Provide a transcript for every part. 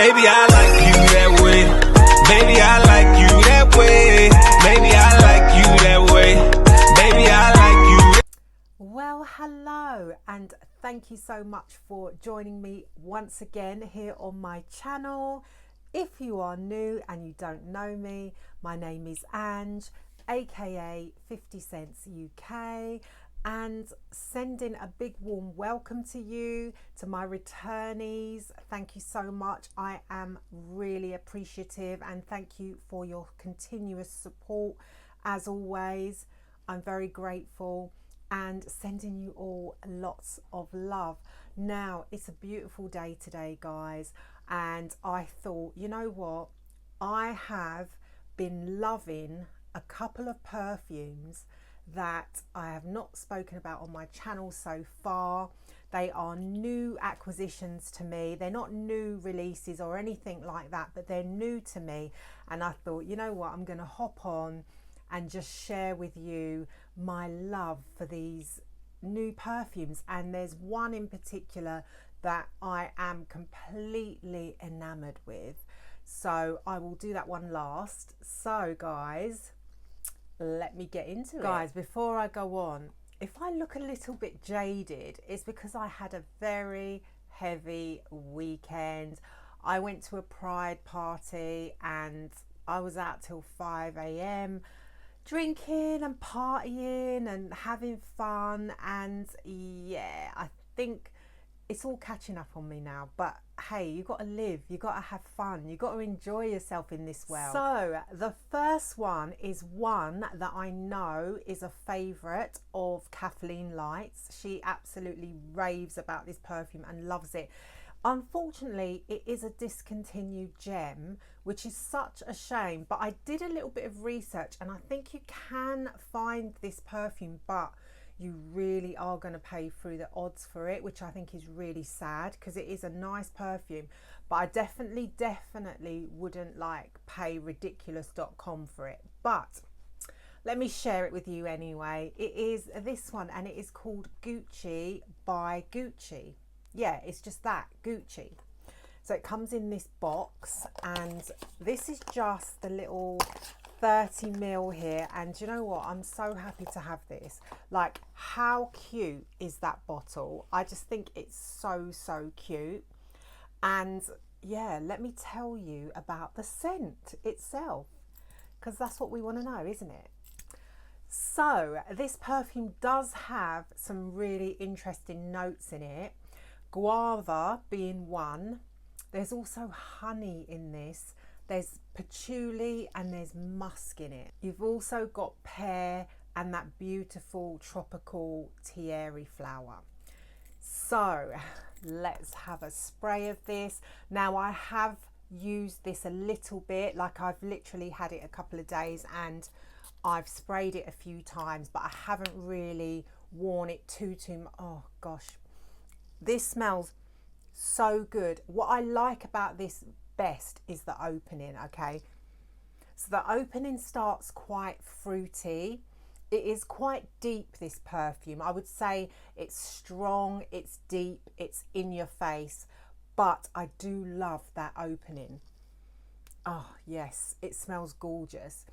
Baby, I like you that way. Baby, I like you that way. Baby, I like you that way. Baby, I like you. Well, hello, and thank you so much for joining me once again here on my channel. If you are new and you don't know me, my name is Ange, aka 50 Cents UK, and sending a big warm welcome to you, to my returnees. Thank you so much. I am really appreciative, and thank you for your continuous support. As always, I'm very grateful and sending you all lots of love. Now, it's a beautiful day today, guys, and I thought, you know what, I have been loving a couple of perfumes that I have not spoken about on my channel so far. They are new acquisitions to me. They're not new releases or anything like that, but they're new to me, and I thought, you know what, I'm going to hop on and just share with you my love for these new perfumes. And there's one in particular that I am completely enamored with, so I will do that one last. So guys, let me get into it. Guys, before I go on, if I look a little bit jaded, it's because I had a very heavy weekend. I went to a pride party and I was out till 5 a.m. drinking and partying and having fun, and yeah, I think it's all catching up on me now. But hey, you got to live, you got to have fun, you got to enjoy yourself in this world. So the first one is one that I know is a favourite of Kathleen Light's. She absolutely raves about this perfume and loves it. Unfortunately, it is a discontinued gem, which is such a shame, but I did a little bit of research and I think you can find this perfume, but you really are going to pay through the odds for it, which I think is really sad because it is a nice perfume, but I definitely wouldn't like pay ridiculous.com for it. But let me share it with you anyway. It is this one, and it is called Gucci by Gucci. Yeah, it's just that, Gucci. So it comes in this box, and this is just the little 30ml here. And you know what? I'm so happy to have this. Like, how cute is that bottle? I just think it's so cute. And yeah, let me tell you about the scent itself, because that's what we want to know, isn't it? So this perfume does have some really interesting notes in it. Guava being one. There's also honey in this. There's patchouli and there's musk in it. You've also got pear and that beautiful tropical tiare flower. So let's have a spray of this. Now, I have used this a little bit, like I've literally had it a couple of days and I've sprayed it a few times, but I haven't really worn it too much. Oh gosh, this smells so good. What I like about this best is the opening, okay? So the opening starts quite fruity. It is quite deep, this perfume. I would say it's strong, it's deep, it's in your face, but I do love that opening. Oh yes, it smells gorgeous.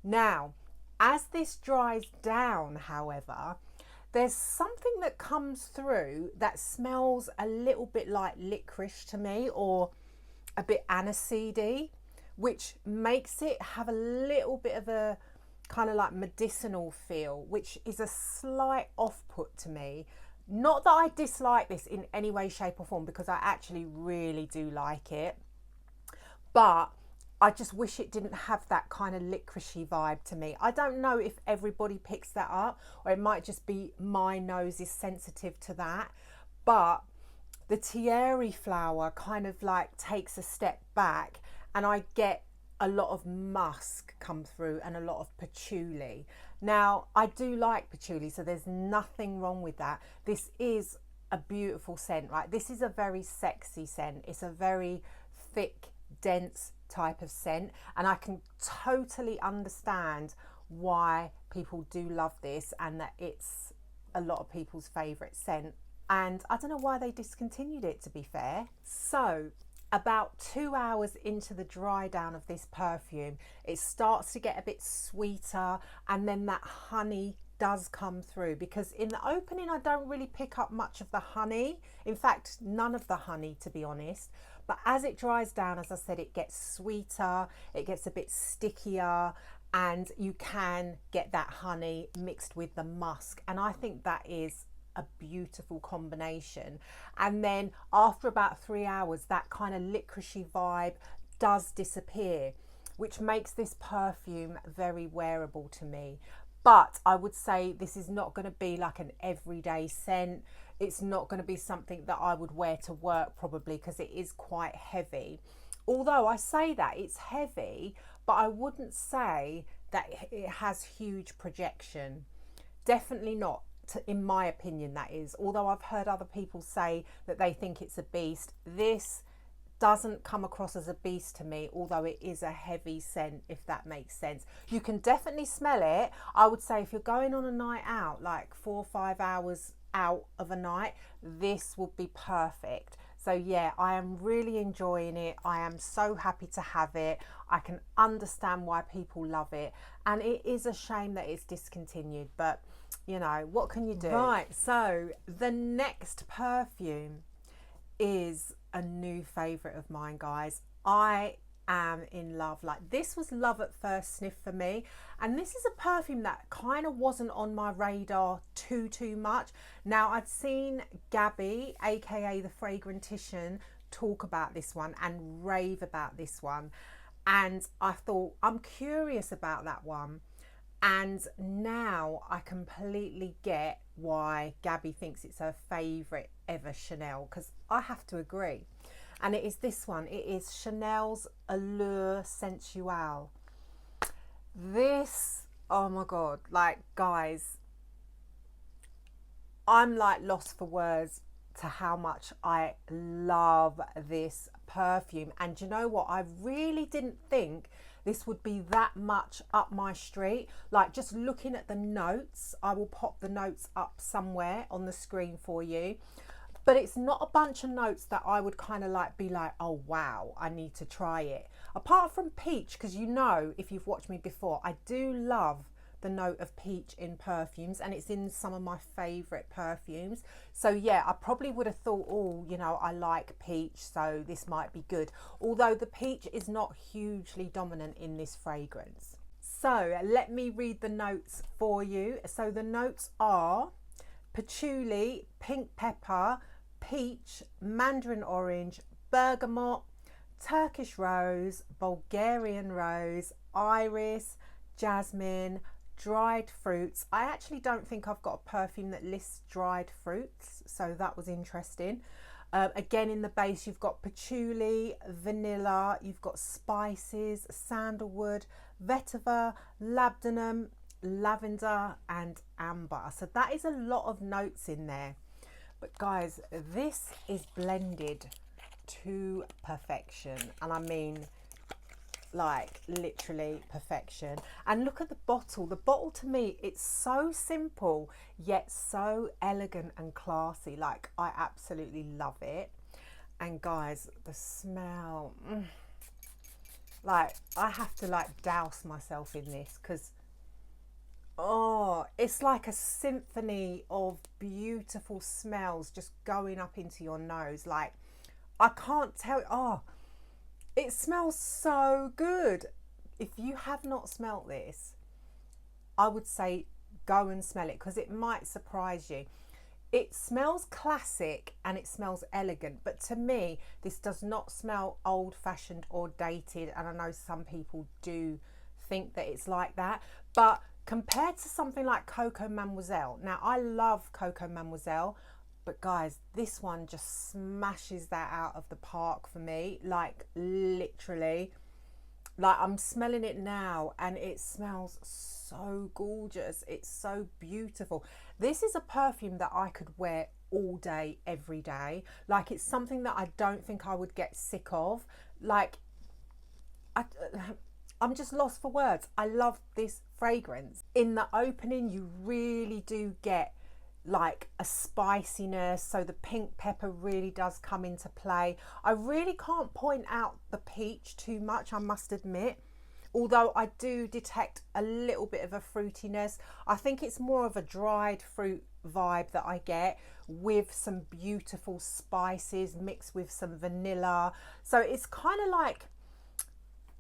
Now, as this dries down, however, there's something that comes through that smells a little bit like licorice to me, or a bit aniseedy, which makes it have a little bit of a kind of like medicinal feel, which is a slight off-put to me. Not that I dislike this in any way, shape or form, because I actually really do like it, but I just wish it didn't have that kind of licoricey vibe to me. I don't know if everybody picks that up, or it might just be my nose is sensitive to that, but the tiare flower kind of like takes a step back and I get a lot of musk come through and a lot of patchouli. Now, I do like patchouli, so there's nothing wrong with that. This is a beautiful scent, right? This is a very sexy scent. It's a very thick, dense type of scent, and I can totally understand why people do love this and that it's a lot of people's favourite scent. And I don't know why they discontinued it, to be fair. So about 2 hours into the dry down of this perfume, it starts to get a bit sweeter, and then that honey does come through, because in the opening I don't really pick up much of the honey, in fact none of the honey, to be honest. But as it dries down, as I said, it gets sweeter, it gets a bit stickier, and you can get that honey mixed with the musk, and I think that is a beautiful combination. And then after about 3 hours, that kind of licoricey vibe does disappear, which makes this perfume very wearable to me. But I would say this is not going to be like an everyday scent. It's not going to be something that I would wear to work, probably, because it is quite heavy. Although I say that it's heavy, but I wouldn't say that it has huge projection. Definitely not, in my opinion, that is. Although I've heard other people say that they think it's a beast. This doesn't come across as a beast to me, although it is a heavy scent, if that makes sense. You can definitely smell it. I would say if you're going on a night out, like 4 or 5 hours out of a night, this would be perfect. So yeah, I am really enjoying it. I am so happy to have it. I can understand why people love it, and it is a shame that it's discontinued, but you know, what can you do? Right, so the next perfume is a new favorite of mine, guys. I am in love. Like, this was love at first sniff for me, and this is a perfume that kind of wasn't on my radar too much. Now, I'd seen Gabby, aka the Fragrantician, talk about this one and rave about this one, and I thought, I'm curious about that one. And now I completely get why Gabby thinks it's her favourite ever Chanel, because I have to agree. And it is this one. It is Chanel's Allure Sensuelle. This, oh my God, like, guys, I'm like lost for words to how much I love this perfume. And you know what? I really didn't think this would be that much up my street. Like, just looking at the notes, I will pop the notes up somewhere on the screen for you. But it's not a bunch of notes that I would kind of like be like, oh wow, I need to try it. Apart from peach, because you know, if you've watched me before, I do love the note of peach in perfumes, and it's in some of my favourite perfumes. So yeah, I probably would have thought, oh, you know, I like peach, so this might be good. Although the peach is not hugely dominant in this fragrance. So let me read the notes for you. So the notes are patchouli, pink pepper, peach, mandarin orange, bergamot, Turkish rose, Bulgarian rose, iris, jasmine, dried fruits. I actually don't think I've got a perfume that lists dried fruits, so that was interesting. Again, in the base you've got patchouli, vanilla, you've got spices, sandalwood, vetiver, labdanum, lavender and amber. So that is a lot of notes in there. But guys, this is blended to perfection, and I mean like literally perfection. And look at the bottle. The bottle, to me, it's so simple yet so elegant and classy. Like, I absolutely love it. And guys, the smell, like, I have to like douse myself in this, because oh, it's like a symphony of beautiful smells just going up into your nose. Like, I can't tell. Oh, it smells so good. If you have not smelt this, I would say go and smell it, because it might surprise you. It smells classic and it smells elegant, but to me, this does not smell old-fashioned or dated, and I know some people do think that it's like that, but compared to something like Coco Mademoiselle, now I love Coco Mademoiselle, but guys, this one just smashes that out of the park for me. Like, literally, like, I'm smelling it now and it smells so gorgeous. It's so beautiful. This is a perfume that I could wear all day, every day. Like, it's something that I don't think I would get sick of. Like, I'm just lost for words. I love this fragrance. In the opening, you really do get like a spiciness, so the pink pepper really does come into play. I really can't point out the peach too much, I must admit, although I do detect a little bit of a fruitiness. I think it's more of a dried fruit vibe that I get, with some beautiful spices mixed with some vanilla. So it's kind of like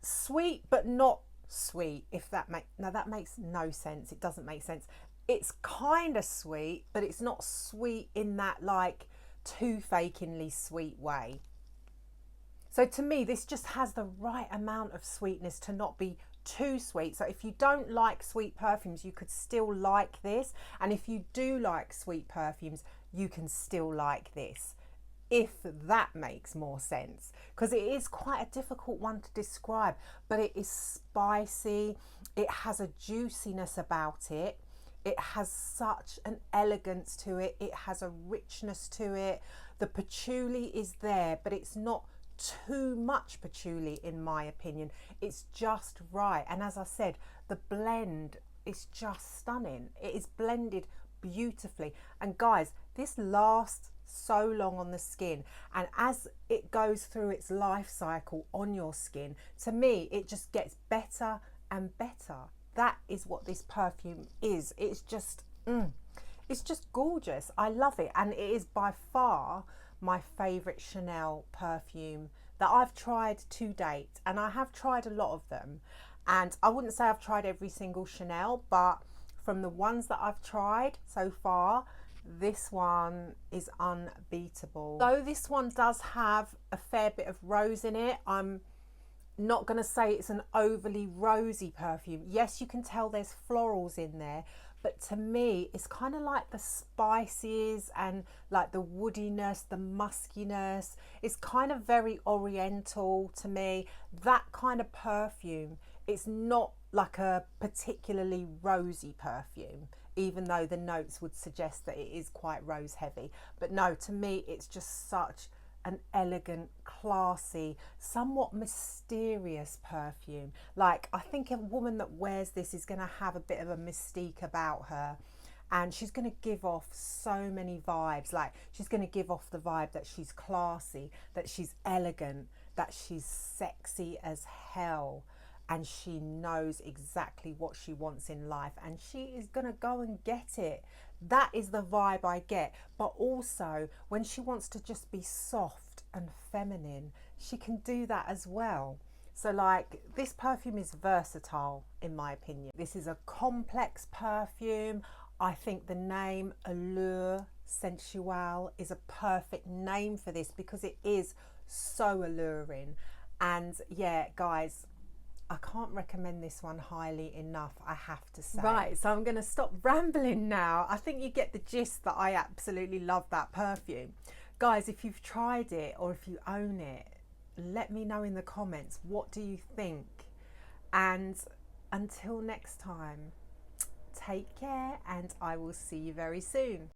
sweet but not sweet, if that makes no sense. It doesn't make sense. It's kind of sweet, but it's not sweet in that like too fakingly sweet way. So to me, this just has the right amount of sweetness to not be too sweet. So if you don't like sweet perfumes, you could still like this. And if you do like sweet perfumes, you can still like this, if that makes more sense, because it is quite a difficult one to describe, but it is spicy. It has a juiciness about it. It has such an elegance to it. It has a richness to it. The patchouli is there, but it's not too much patchouli in my opinion. It's just right. And as I said, the blend is just stunning. It is blended beautifully. And guys, this lasts so long on the skin, and as it goes through its life cycle on your skin, to me it just gets better and better. That is what this perfume is. It's just gorgeous. I love it, and it is by far my favorite Chanel perfume that I've tried to date, and I have tried a lot of them, and I wouldn't say I've tried every single Chanel, but from the ones that I've tried so far, this one is unbeatable. Though this one does have a fair bit of rose in it, I'm not going to say it's an overly rosy perfume. Yes, you can tell there's florals in there, but to me it's kind of like the spices and like the woodiness, the muskiness. It's kind of very oriental to me, that kind of perfume. It's not like a particularly rosy perfume, even though the notes would suggest that it is quite rose heavy. But no, to me it's just such an elegant, classy, somewhat mysterious perfume. Like, I think a woman that wears this is going to have a bit of a mystique about her, and she's going to give off so many vibes. Like, she's going to give off the vibe that she's classy, that she's elegant, that she's sexy as hell, and she knows exactly what she wants in life, and she is going to go and get it. That is the vibe I get. But also, when she wants to just be soft and feminine, she can do that as well. So like, this perfume is versatile in my opinion. This is a complex perfume. I think the name Allure, Sensuelle is a perfect name for this, because it is so alluring. And yeah, guys, I can't recommend this one highly enough, I have to say. Right, so I'm going to stop rambling now. I think you get the gist that I absolutely love that perfume. Guys, if you've tried it or if you own it, let me know in the comments. What do you think? And until next time, take care, and I will see you very soon.